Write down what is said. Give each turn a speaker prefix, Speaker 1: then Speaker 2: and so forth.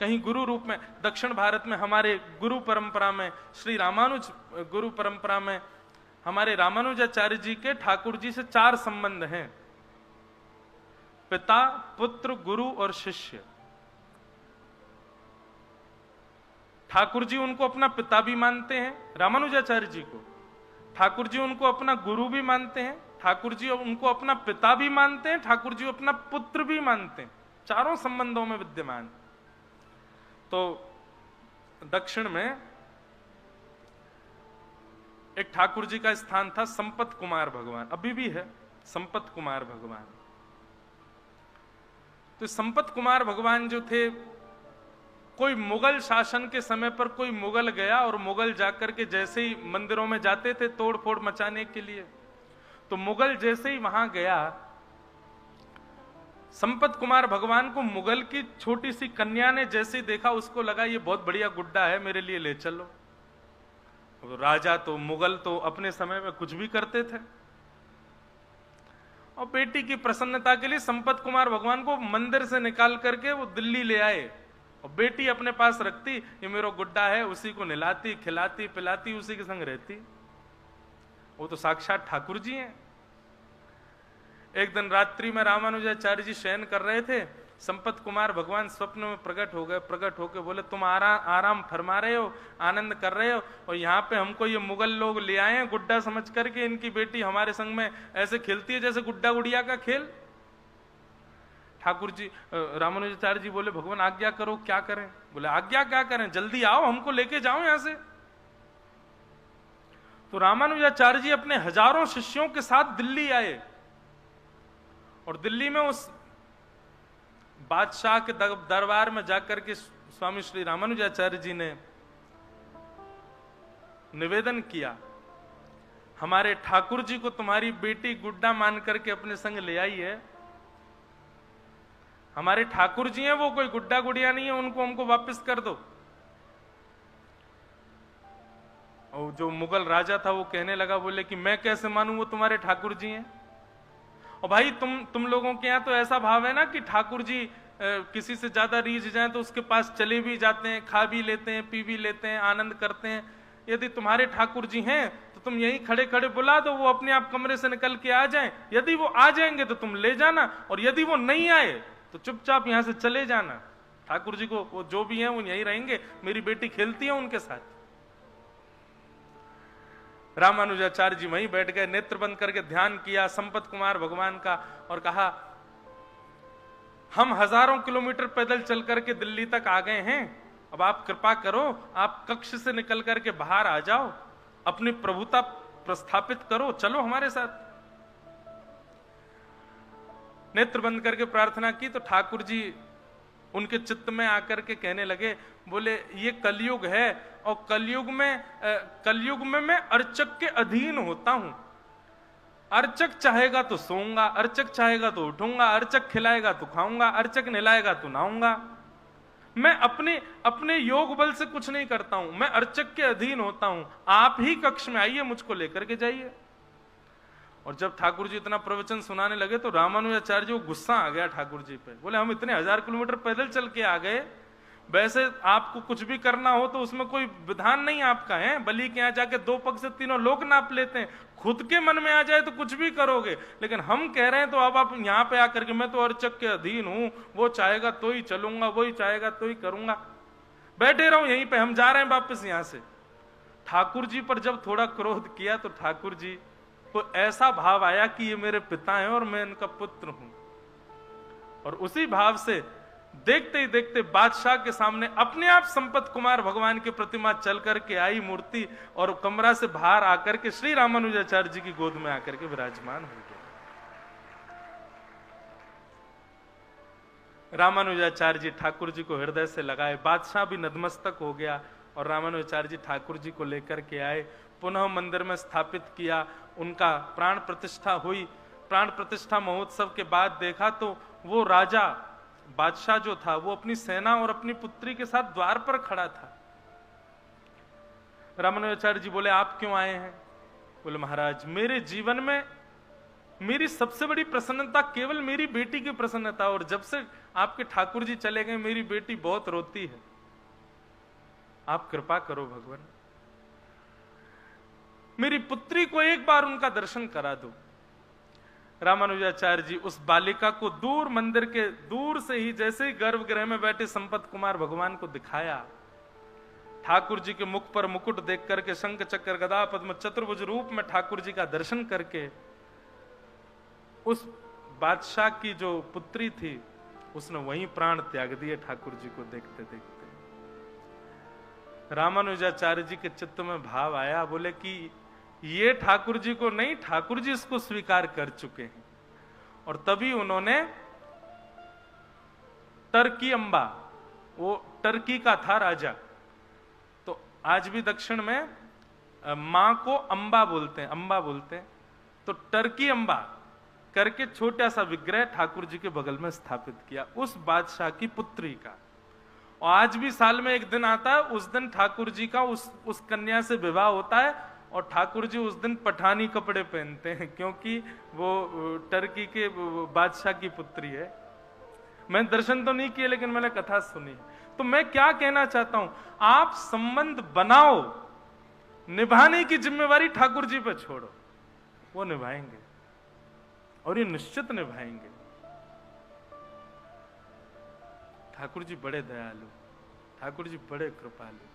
Speaker 1: कहीं गुरु रूप में। दक्षिण भारत में हमारे गुरु परंपरा में, श्री रामानुज गुरु परंपरा में हमारे रामानुजाचार्य जी के ठाकुर जी से 4 संबंध हैं, पिता, पुत्र, गुरु और शिष्य। ठाकुर जी उनको अपना पिता भी मानते हैं, रामानुजाचार्य जी को। ठाकुर जी उनको अपना गुरु भी मानते हैं, ठाकुर जी उनको अपना पिता भी मानते हैं, ठाकुर जी अपना पुत्र भी मानते हैं, चारों संबंधों में विद्यमान। तो दक्षिण में एक ठाकुर जी का स्थान था संपत कुमार भगवान, अभी भी है संपत कुमार भगवान। तो संपत कुमार भगवान जो थे, कोई मुगल शासन के समय पर कोई मुगल गया और मुगल जाकर के जैसे ही मंदिरों में जाते थे तोड़ फोड़ मचाने के लिए, तो मुगल जैसे ही वहां गया, संपत कुमार भगवान को मुगल की छोटी सी कन्या ने जैसे ही देखा, उसको लगा ये बहुत बढ़िया गुड्डा है, मेरे लिए ले चलो। राजा तो मुगल तो अपने समय में कुछ भी करते थे, और बेटी की प्रसन्नता के लिए संपत कुमार भगवान को मंदिर से निकाल करके वो दिल्ली ले आए, और बेटी अपने पास रखती, ये मेरा गुड्डा है, उसी को नहलाती खिलाती पिलाती, उसी के संग रहती। वो तो साक्षात ठाकुर जी हैं। एक दिन रात्रि में रामानुजाचार्य जी शयन कर रहे थे, संपत कुमार भगवान स्वप्न में प्रकट हो गए। प्रकट होकर बोले, तुम आराम फरमा रहे हो, आनंद कर रहे हो, और यहाँ पे हमको ये मुगल लोग ले आए हैं गुड्डा समझ करके, इनकी बेटी हमारे संग में ऐसे खेलती है जैसे गुड्डा गुड़िया का खेल। ठाकुर जी रामानुजाचार्य जी बोले, भगवान आज्ञा करो, क्या करें? बोले आज्ञा क्या करें, जल्दी आओ, हमको लेके जाओ यहां से। तो रामानुजाचार्य जी अपने हजारों शिष्यों के साथ दिल्ली आए, और दिल्ली में उस बादशाह के दरबार में जाकर के स्वामी श्री रामानुजाचार्य जी ने निवेदन किया, हमारे ठाकुर जी को तुम्हारी बेटी गुड्डा मान करके अपने संग ले आई है। हमारे ठाकुर जी हैं, वो कोई गुड्डा गुड़िया नहीं है, उनको हमको वापस कर दो। और जो मुगल राजा था वो कहने लगा, बोले कि मैं कैसे मानूं, वो तुम्हारे ठाकुर जी हैं। और भाई तुम लोगों के यहाँ तो ऐसा भाव है ना कि ठाकुर जी किसी से ज्यादा रीझ जाए तो उसके पास चले भी जाते हैं, खा भी लेते हैं, पी भी लेते हैं, आनंद करते हैं। यदि तुम्हारे ठाकुर जी हैं तो तुम यहीं खड़े खड़े बुला दो, वो अपने आप कमरे से निकल के आ जाएं। यदि वो आ जाएंगे तो तुम ले जाना, और यदि वो नहीं आए तो चुपचाप यहां से चले जाना। ठाकुर जी को वो जो भी हैं वो यहीं रहेंगे, मेरी बेटी खेलती है उनके साथ। रामानुजाचार्य जी वहीं बैठ गए, नेत्र बंद करके ध्यान किया संपत कुमार भगवान का, और कहा, हम हजारों किलोमीटर पैदल चल करके दिल्ली तक आ गए हैं, अब आप कृपा करो, आप कक्ष से निकल करके बाहर आ जाओ, अपनी प्रभुता प्रस्थापित करो, चलो हमारे साथ। नेत्र बंद करके प्रार्थना की तो ठाकुर जी उनके चित्त में आकर के कहने लगे, बोले ये कलयुग है, और कलयुग में मैं अर्चक के अधीन होता हूं। अर्चक चाहेगा तो सोऊंगा, अर्चक चाहेगा तो उठूंगा, अर्चक खिलाएगा तो खाऊंगा, अर्चक नहलाएगा तो नहाऊंगा। मैं अपने योग बल से कुछ नहीं करता हूं, मैं अर्चक के अधीन होता हूं। आप ही कक्ष में आइए, मुझको लेकर के जाइए। और जब ठाकुर जी इतना प्रवचन सुनाने लगे तो रामानुजाचार्य जी को गुस्सा आ गया ठाकुर जी पे। बोले, हम इतने 1000 किलोमीटर पैदल चल के आ गए, वैसे आपको कुछ भी करना हो तो उसमें कोई विधान नहीं आपका है, बलि के यहाँ जाके 2 पग से 3 लोग नाप लेते हैं, खुद के मन में आ जाए तो कुछ भी करोगे, लेकिन हम कह रहे हैं तो अब आप यहाँ पे आकर के, मैं तो अर्चक के अधीन हूं, वो चाहेगा तो ही चलूंगा, वही चाहेगा तो ही करूंगा, बैठे रहो यहीं पे, हम जा रहे हैं वापस यहां से। ठाकुर जी पर जब थोड़ा क्रोध किया तो ठाकुर जी को ऐसा भाव आया कि ये मेरे पिता हैं और मैं इनका पुत्र हूं, और उसी भाव से देखते ही देखते बादशाह के सामने अपने आप संपत कुमार भगवान की प्रतिमा चल करके आई मूर्ति, और कमरा से बाहर आकर के श्री रामानुजाचार्य जी की गोद में आकर के विराजमान हो गया। रामानुजाचार्य जी ठाकुर जी को हृदय से लगाए, बादशाह भी नतमस्तक हो गया, और रामानुजाचार्य जी ठाकुर जी को लेकर के आए, पुनः मंदिर में स्थापित किया, उनका प्राण प्रतिष्ठा हुई। प्राण प्रतिष्ठा महोत्सव के बाद देखा तो वो राजा बादशाह जो था वो अपनी सेना और अपनी पुत्री के साथ द्वार पर खड़ा था। रामानुजाचार्य जी बोले, आप क्यों आए हैं? बोले, महाराज मेरे जीवन में मेरी सबसे बड़ी प्रसन्नता केवल मेरी बेटी की प्रसन्नता, और जब से आपके ठाकुर जी चले गए, मेरी बेटी बहुत रोती है, आप कृपा करो भगवान, मेरी पुत्री को एक बार उनका दर्शन करा दो। रामानुजाचार्य जी उस बालिका को दूर मंदिर के दूर से ही, जैसे ही गर्भगृह में बैठे संपत कुमार भगवान को दिखाया, ठाकुर जी के मुख पर मुकुट देख करके, शंख चक्र गदा पद्म चतुर्भुज रूप में ठाकुर जी का दर्शन करके, उस बादशाह की जो पुत्री थी उसने वहीं प्राण त्याग दिए ठाकुर जी को देखते देखते। रामानुजाचार्य जी के चित्त में भाव आया, बोले कि ये ठाकुर जी को नहीं, ठाकुर जी इसको स्वीकार कर चुके हैं। और तभी उन्होंने टर्की अंबा, वो टर्की का था राजा, तो आज भी दक्षिण में मां को अंबा बोलते हैं, अंबा बोलते हैं, तो टर्की अंबा करके छोटा सा विग्रह ठाकुर जी के बगल में स्थापित किया उस बादशाह की पुत्री का। और आज भी साल में एक दिन आता है, उस दिन ठाकुर जी का उस कन्या से विवाह होता है, और ठाकुर जी उस दिन पठानी कपड़े पहनते हैं, क्योंकि वो टर्की के बादशाह की पुत्री है। मैं दर्शन तो नहीं किए, लेकिन मैंने कथा सुनी। तो मैं क्या कहना चाहता हूं, आप संबंध बनाओ, निभाने की जिम्मेवारी ठाकुर जी पे छोड़ो, वो निभाएंगे, और ये निश्चित निभाएंगे। ठाकुर जी बड़े दयालु, ठाकुर जी बड़े कृपालु।